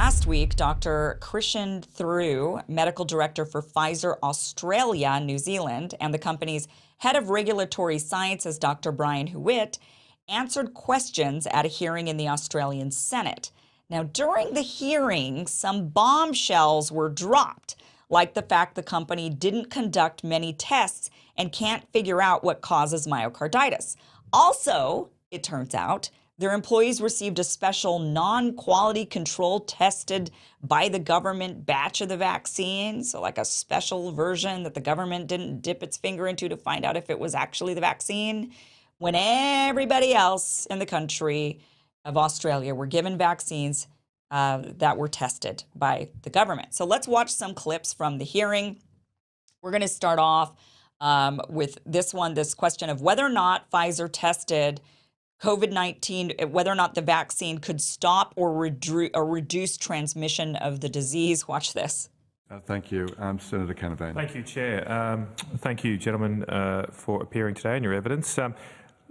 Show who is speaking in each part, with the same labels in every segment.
Speaker 1: last week, Dr. Christian Threw, medical director for Pfizer Australia, New Zealand, and the company's head of regulatory sciences, Dr. Brian Hewitt, answered questions at a hearing in the Australian Senate. Now, during the hearing, some bombshells were dropped, like the fact the company didn't conduct many tests and can't figure out what causes myocarditis. Also, it turns out, their employees received a special non-quality control tested by the government batch of the vaccine. So like a special version that the government didn't dip its finger into to find out if it was actually the vaccine, when everybody else in the country of Australia were given vaccines that were tested by the government. So let's watch some clips from the hearing. We're going to start off with this question of whether or not Pfizer tested COVID-19, whether or not the vaccine could stop or reduce transmission of the disease. Watch this.
Speaker 2: Thank you. Senator Canavan.
Speaker 3: Thank you, Chair. Thank you, gentlemen, for appearing today and your evidence.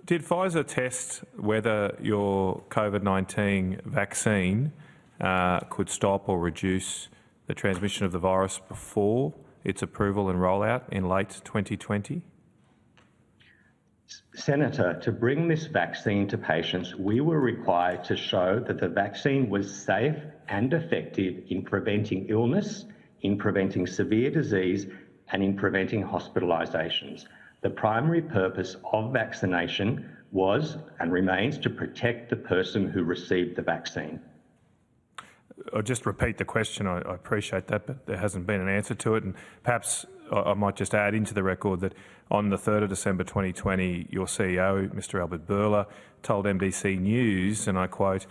Speaker 3: Did Pfizer test whether your COVID-19 vaccine could stop or reduce the transmission of the virus before its approval and rollout in late 2020?
Speaker 4: Senator, to bring this vaccine to patients, we were required to show that the vaccine was safe and effective in preventing illness, in preventing severe disease, and in preventing hospitalisations. The primary purpose of vaccination was and remains to protect the person who received the vaccine.
Speaker 3: I'll just repeat the question. I appreciate that, but there hasn't been an answer to it. And perhaps I might just add into the record that on the 3rd of December 2020, your CEO, Mr. Albert Bourla, told NBC News, and I quote,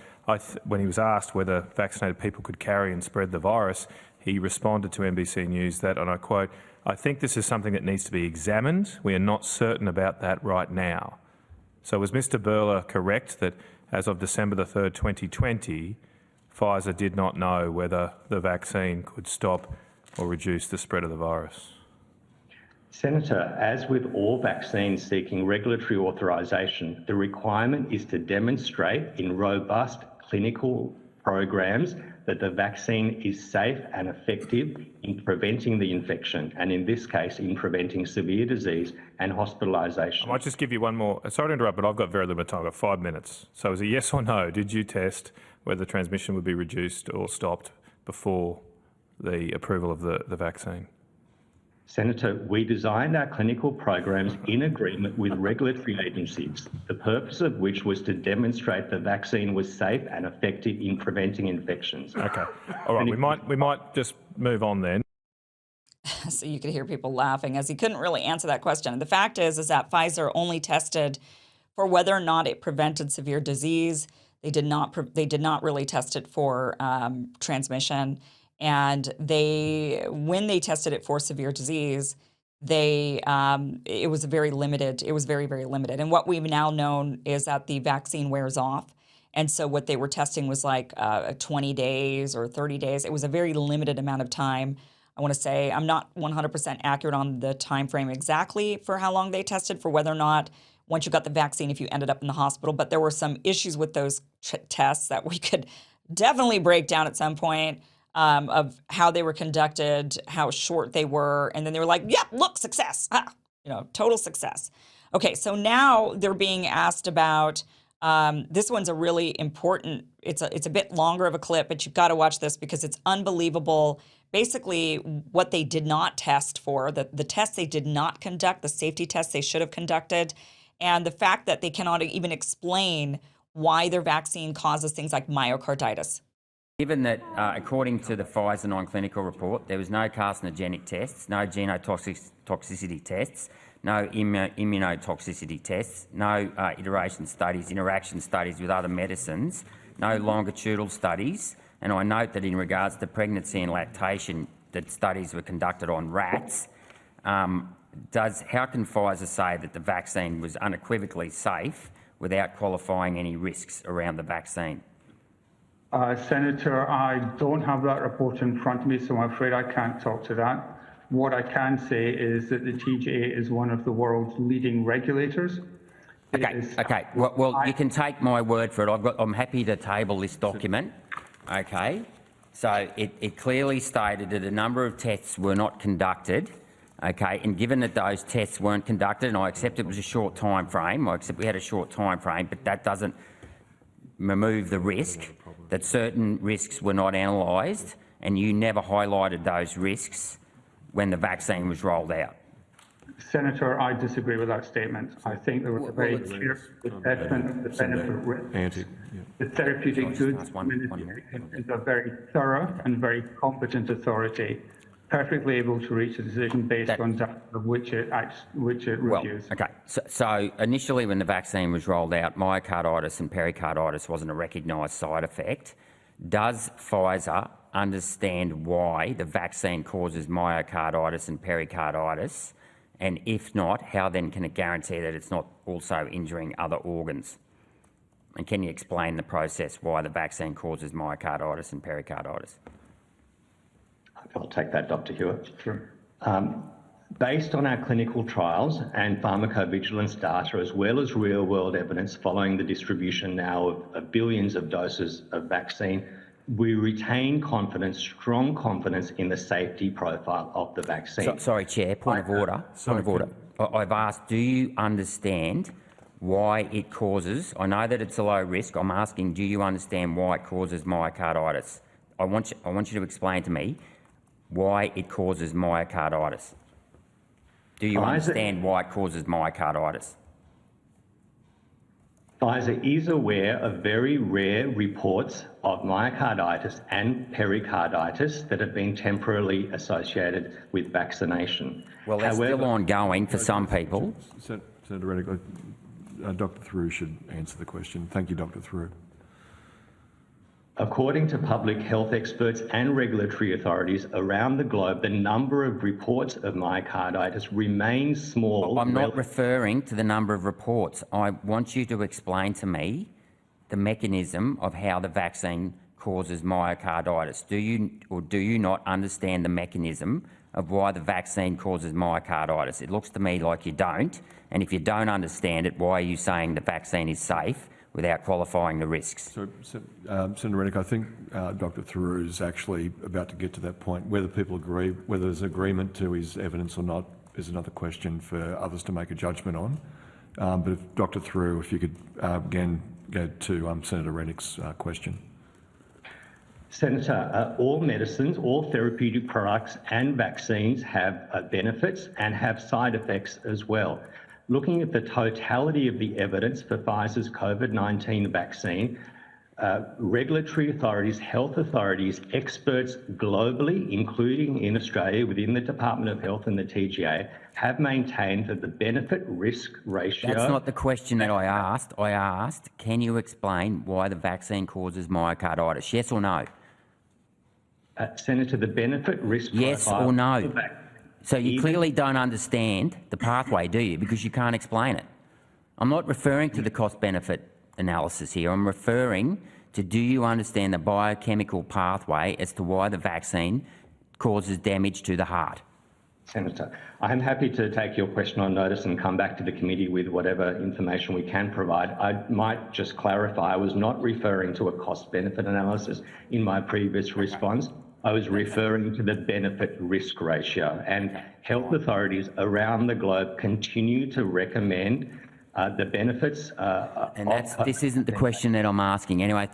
Speaker 3: when he was asked whether vaccinated people could carry and spread the virus, he responded to NBC News that, and I quote, "I think this is something that needs to be examined. We are not certain about that right now." So was Mr. Bourla correct that as of December the 3rd, 2020, Pfizer did not know whether the vaccine could stop or reduce the spread of the virus?
Speaker 4: Senator, as with all vaccines seeking regulatory authorisation, the requirement is to demonstrate in robust clinical programs that the vaccine is safe and effective in preventing the infection, and in this case, in preventing severe disease and hospitalisation.
Speaker 3: I might just give you one more. Sorry to interrupt, but I've got very limited time. I've got 5 minutes. So is a yes or no, did you test whether transmission would be reduced or stopped before the approval of the vaccine?
Speaker 4: Senator, we designed our clinical programs in agreement with regulatory agencies, the purpose of which was to demonstrate the vaccine was safe and effective in preventing infections.
Speaker 3: Okay. All right. We might just move on then.
Speaker 1: So you could hear people laughing as he couldn't really answer that question. The fact is that Pfizer only tested for whether or not it prevented severe disease. They did not really test it for transmission. And when they tested it for severe disease, it was very limited. It was very, very limited. And what we've now known is that the vaccine wears off. And so what they were testing was like 20 days or 30 days. It was a very limited amount of time. I want to say I'm not 100% accurate on the time frame exactly for how long they tested for whether or not once you got the vaccine, if you ended up in the hospital. But there were some issues with those tests that we could definitely break down at some point. Of how they were conducted, how short they were, and then they were like, yep, look, success, total success. Okay, so now they're being asked about, this one's a really important, it's a bit longer of a clip, but you've got to watch this because it's unbelievable. Basically, what they did not test for, the tests they did not conduct, the safety tests they should have conducted, and the fact that they cannot even explain why their vaccine causes things like myocarditis.
Speaker 5: Given that, according to the Pfizer non-clinical report, there was no carcinogenic tests, no genotoxicity tests, no immunotoxicity tests, no interaction studies with other medicines, no longitudinal studies, and I note that in regards to pregnancy and lactation, that studies were conducted on rats. How can Pfizer say that the vaccine was unequivocally safe without qualifying any risks around the vaccine?
Speaker 6: Senator, I don't have that report in front of me, so I'm afraid I can't talk to that. What I can say is that the TGA is one of the world's leading regulators.
Speaker 5: Okay. Well, you can take my word for it. I'm happy to table this document. Okay. So it clearly stated that a number of tests were not conducted, okay, and given that those tests weren't conducted, and I accept it was a short time frame, I accept we had a short time frame, but that doesn't remove the risk that certain risks were not analysed, and you never highlighted those risks when the vaccine was rolled out.
Speaker 6: Senator, I disagree with that statement. I think there was a very clear assessment of the benefit risk. The Therapeutic Goods Administration is a very thorough and very competent authority, perfectly able to reach a decision based on data of which it reviews.
Speaker 5: Okay, so initially when the vaccine was rolled out, myocarditis and pericarditis wasn't a recognised side effect. Does Pfizer understand why the vaccine causes myocarditis and pericarditis? And if not, how then can it guarantee that it's not also injuring other organs? And can you explain the process why the vaccine causes myocarditis and pericarditis?
Speaker 4: I'll take that, Dr. Hewitt.
Speaker 6: Sure.
Speaker 4: Based on our clinical trials and pharmacovigilance data, as well as real-world evidence following the distribution now of billions of doses of vaccine, we retain confidence, strong confidence in the safety profile of the vaccine.
Speaker 5: Sorry, Chair, point of order. I've asked, do you understand why it causes, I know that it's a low risk, I'm asking, do you understand why it causes myocarditis? I want you to explain to me why it causes myocarditis. Do you understand why it causes myocarditis?
Speaker 4: Pfizer is aware of very rare reports of myocarditis and pericarditis that have been temporarily associated with vaccination.
Speaker 5: Well, they're still ongoing for some people.
Speaker 2: Senator Reddick, Dr. Through should answer the question. Thank you, Dr. Through.
Speaker 4: According to public health experts and regulatory authorities around the globe, the number of reports of myocarditis remains small.
Speaker 5: I'm not referring to the number of reports. I want you to explain to me the mechanism of how the vaccine causes myocarditis. Do you or do you not understand the mechanism of why the vaccine causes myocarditis? It looks to me like you don't. And if you don't understand it, why are you saying the vaccine is safe without qualifying the risks?
Speaker 2: So, Senator Reddick, I think Dr. Thoreau is actually about to get to that point. Whether people agree, whether there's agreement to his evidence or not, is another question for others to make a judgment on. But if Dr. Thoreau, if you could again go to Senator Reddick's question.
Speaker 4: Senator, all medicines, all therapeutic products and vaccines have benefits and have side effects as well. Looking at the totality of the evidence for Pfizer's COVID-19 vaccine, regulatory authorities, health authorities, experts globally, including in Australia within the Department of Health and the TGA, have maintained that the benefit-risk ratio...
Speaker 5: That's not the question that I asked. I asked, can you explain why the vaccine causes myocarditis? Yes or no?
Speaker 4: Senator, the benefit-risk profile...
Speaker 5: Yes or no? So you clearly don't understand the pathway, do you? Because you can't explain it. I'm not referring to the cost-benefit analysis here. I'm referring to, do you understand the biochemical pathway as to why the vaccine causes damage to the heart?
Speaker 4: Senator, I'm happy to take your question on notice and come back to the committee with whatever information we can provide. I might just clarify, I was not referring to a cost-benefit analysis in my previous response. I was referring to the benefit-risk ratio, and health authorities around the globe continue to recommend the benefits.
Speaker 5: This isn't the question that I'm asking. Anyway.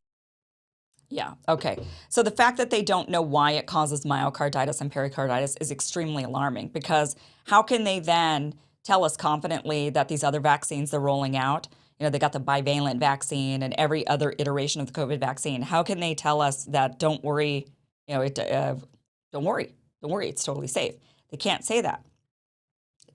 Speaker 1: Yeah, okay. So the fact that they don't know why it causes myocarditis and pericarditis is extremely alarming, because how can they then tell us confidently that these other vaccines they're rolling out, you know, they got the bivalent vaccine and every other iteration of the COVID vaccine, how can they tell us that don't worry, you know, don't worry, it's totally safe? They can't say that.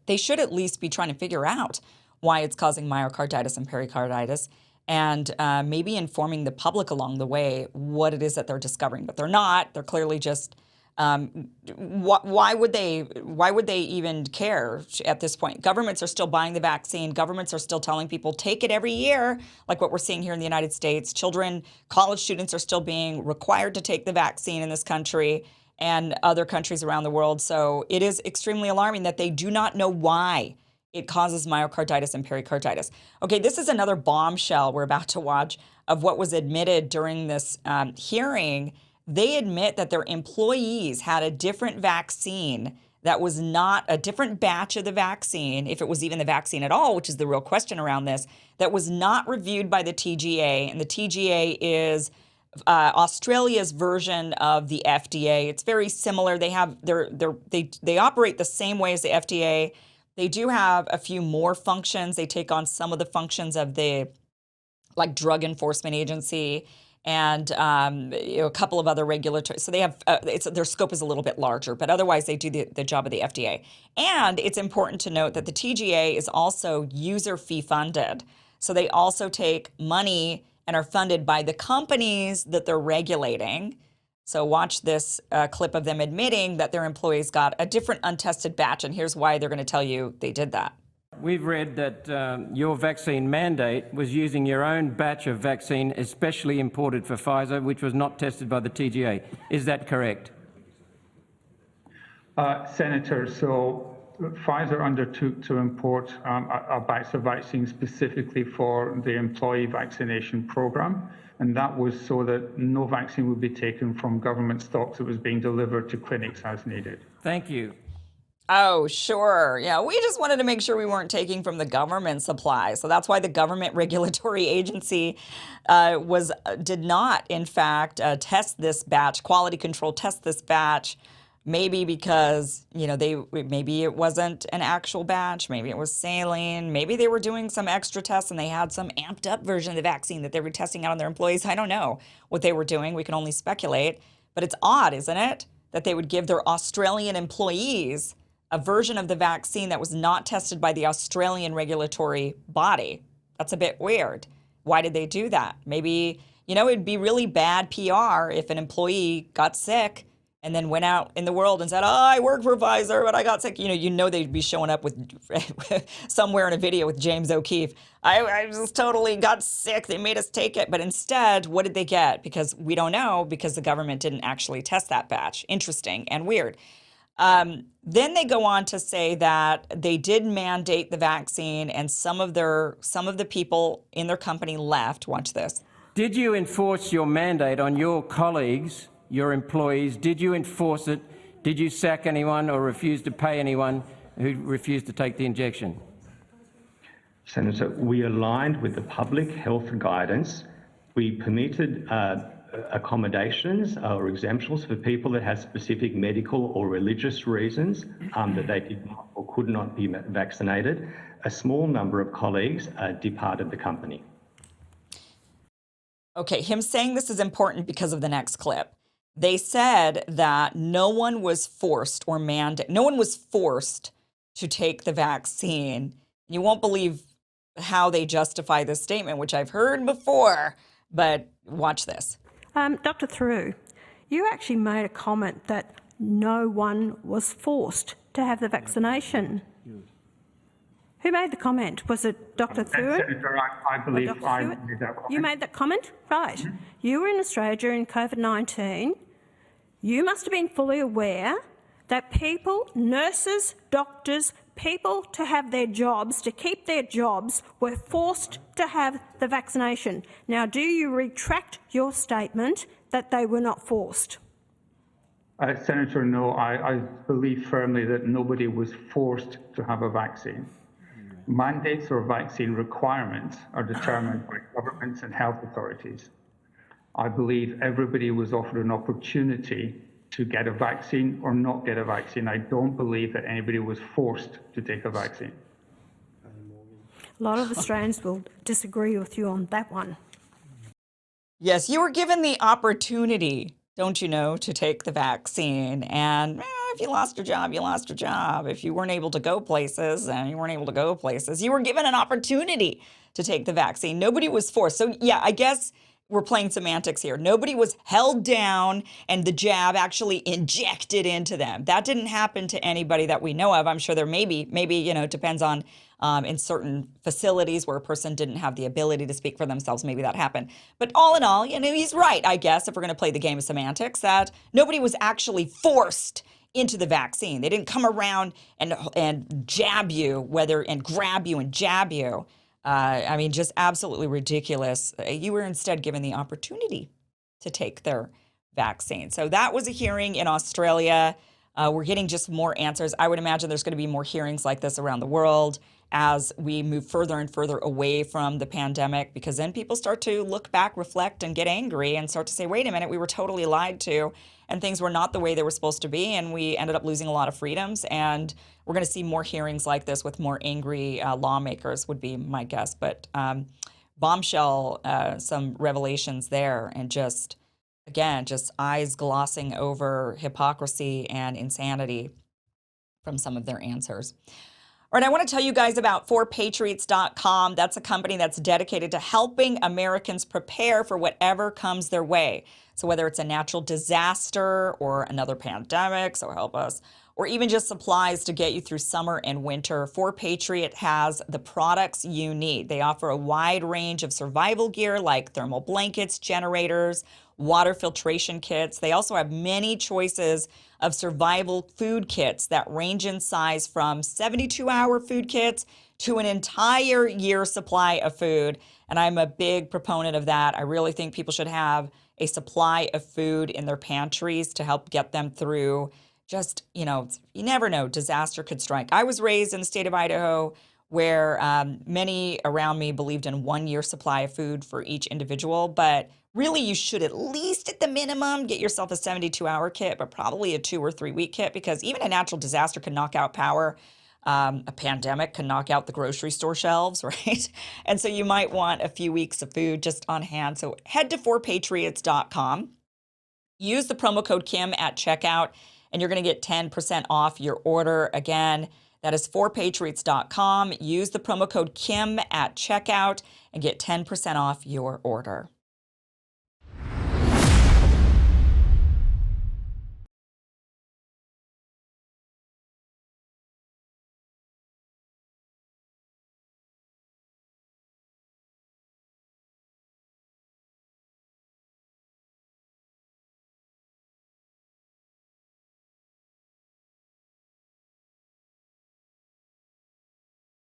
Speaker 1: They should at least be trying to figure out why it's causing myocarditis and pericarditis, and maybe informing the public along the way what it is that they're discovering. But they're not. They're clearly just. Why would they even care at this point? Governments are still buying the vaccine. Governments are still telling people, take it every year, like what we're seeing here in the United States. Children, college students are still being required to take the vaccine in this country and other countries around the world. So it is extremely alarming that they do not know why it causes myocarditis and pericarditis. Okay, this is another bombshell we're about to watch of what was admitted during this hearing they admit that their employees had a different vaccine that was not a different batch of the vaccine, if it was even the vaccine at all, which is the real question around this, that was not reviewed by the TGA. And the TGA is Australia's version of the FDA. It's very similar. They have they operate the same way as the FDA. They do have a few more functions. They take on some of the functions of the Drug Enforcement Agency and a couple of other regulatory. So they have their scope is a little bit larger, but otherwise they do the job of the FDA. And it's important to note that the TGA is also user fee funded. So they also take money and are funded by the companies that they're regulating. So watch this clip of them admitting that their employees got a different untested batch, and here's why they're going to tell you they did that.
Speaker 7: We've read that your vaccine mandate was using your own batch of vaccine, especially imported for Pfizer, which was not tested by the TGA. Is that correct?
Speaker 6: Senator, so Pfizer undertook to import a batch of vaccine specifically for the employee vaccination program, and that was so that no vaccine would be taken from government stocks that was being delivered to clinics as needed.
Speaker 7: Thank you.
Speaker 1: Oh, sure. Yeah, we just wanted to make sure we weren't taking from the government supply. So that's why the government regulatory agency did not, in fact, test this batch, quality control test this batch, maybe because, maybe it wasn't an actual batch, maybe it was saline, maybe they were doing some extra tests and they had some amped up version of the vaccine that they were testing out on their employees. I don't know what they were doing. We can only speculate. But it's odd, isn't it, that they would give their Australian employees a version of the vaccine that was not tested by the Australian regulatory body. That's a bit weird. Why did they do that? Maybe, it'd be really bad PR if an employee got sick and then went out in the world and said, oh, I work for Pfizer, but I got sick. They'd be showing up with somewhere in a video with James O'Keefe. I just totally got sick. They made us take it. But instead, what did they get? Because we don't know, because the government didn't actually test that batch. Interesting and weird. Then they go on to say that they did mandate the vaccine and some of the people in their company left. Watch this.
Speaker 7: Did you enforce your mandate on your colleagues, your employees? Did you enforce it? Did you sack anyone or refuse to pay anyone who refused to take the injection?
Speaker 4: Senator, we aligned with the public health guidance. We permitted accommodations or exemptions for people that have specific medical or religious reasons that they did not or could not be vaccinated. A small number of colleagues departed the company.
Speaker 1: Okay, him saying this is important because of the next clip. They said that no one was forced or no one was forced to take the vaccine. You won't believe how they justify this statement, which I've heard before, but watch this.
Speaker 8: Dr. Theroux, you actually made a comment that no one was forced to have the vaccination. Who made the comment? Was it Dr. Theroux?
Speaker 6: Senator, I believe I made that comment.
Speaker 8: You made that comment? Right. Mm-hmm. You were in Australia during COVID-19. You must have been fully aware that people, nurses, doctors, people to have their jobs, to keep their jobs, were forced to have the vaccination. Now, do you retract your statement that they were not forced?
Speaker 6: Senator, no, I believe firmly that nobody was forced to have a vaccine. Mandates or vaccine requirements are determined by governments and health authorities. I believe everybody was offered an opportunity to get a vaccine or not get a vaccine. I don't believe that anybody was forced to take a vaccine.
Speaker 8: A lot of Australians will disagree with you on that one.
Speaker 1: Yes, you were given the opportunity, don't you know, to take the vaccine. And if you lost your job, you lost your job. If you weren't able to go places, you weren't able to go places. You were given an opportunity to take the vaccine. Nobody was forced. So, yeah, I guess we're playing semantics here. Nobody was held down and the jab actually injected into them. That didn't happen to anybody that we know of. I'm sure there maybe, it depends on in certain facilities where a person didn't have the ability to speak for themselves, maybe that happened. But all in all, he's right, I guess, if we're going to play the game of semantics, that nobody was actually forced into the vaccine. They didn't come around and jab you, and grab you and jab you. Just absolutely ridiculous. You were instead given the opportunity to take their vaccine. So that was a hearing in Australia. We're getting just more answers. I would imagine there's going to be more hearings like this around the world as we move further and further away from the pandemic, because then people start to look back, reflect, and get angry and start to say, wait a minute, we were totally lied to and things were not the way they were supposed to be, and we ended up losing a lot of freedoms. And we're going to see more hearings like this with more angry lawmakers would be my guess. But bombshell, some revelations there, and just, again, just eyes glossing over hypocrisy and insanity from some of their answers. All right, I want to tell you guys about 4patriots.com. That's a company that's dedicated to helping Americans prepare for whatever comes their way. So whether it's a natural disaster or another pandemic, so help us, or even just supplies to get you through summer and winter, 4Patriot has the products you need. They offer a wide range of survival gear like thermal blankets, generators, water filtration kits. They also have many choices of survival food kits that range in size from 72-hour food kits to an entire year supply of food. And I'm a big proponent of that. I really think people should have a supply of food in their pantries to help get them through. Just, you never know, disaster could strike. I was raised in the state of Idaho where many around me believed in 1 year supply of food for each individual, but really you should at least at the minimum get yourself a 72-hour kit, but probably a 2 or 3 week kit, because even a natural disaster could knock out power. A pandemic can knock out the grocery store shelves, right? And so you might want a few weeks of food just on hand. So head to 4patriots.com, use the promo code Kim at checkout, and you're going to get 10% off your order. Again, that is 4patriots.com. Use the promo code Kim at checkout and get 10% off your order.